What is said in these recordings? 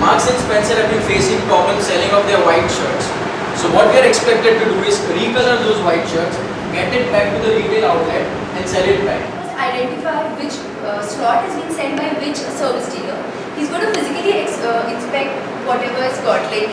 Marks and Spencer have been facing problems selling off their white shirts. So what we are expected to do is recolor those white shirts, get it back to the retail outlet and sell it back. Identify which slot has been sent by which service dealer. He's going to physically inspect whatever is got. Like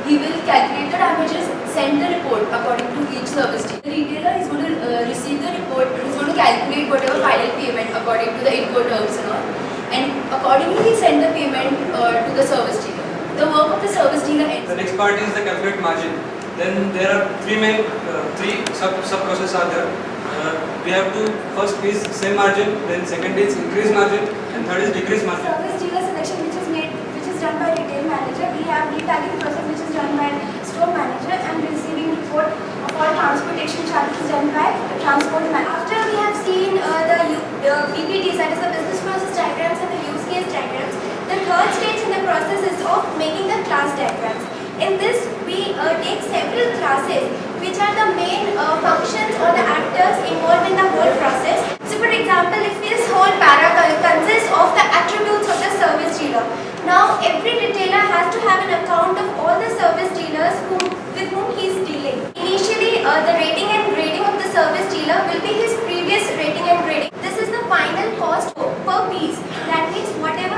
he will calculate the damages, send the report according to each service dealer. The retailer is going to receive the report, he's going to calculate whatever final payment according to the Incoterms and all. And accordingly send the payment to the service dealer. The work of the service dealer ends. The next part is the calculate margin. Then there are three sub processes are there. We have to first is same margin, then second is increase margin, and third is decrease margin. Service dealer selection which is done by retail manager. We have re-tagging process which is done by store manager, and receiving report of all transportation charges done by transport manager. After we have seen the PPTs, that is the business process diagrams and the use case diagrams, the third stage in the process is of making the class diagrams. In this, we take several classes which are the main functions or the actors involved in the whole process. So for example, if this whole para consists of the attributes of the service dealer. Now every retailer has to have an account of all the service dealers with whom he is dealing. Initially, the rating and grading of the service dealer will be his previous rating and grading. This is the final cost per piece. That means whatever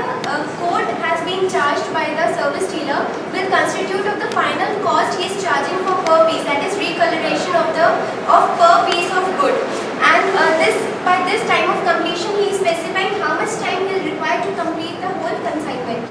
code has been charged by the service dealer will constitute of the final cost he is charging for per piece. That is recoloration of per piece of good. And by this time of completion, he is specifying how much time he will require to complete the whole consignment.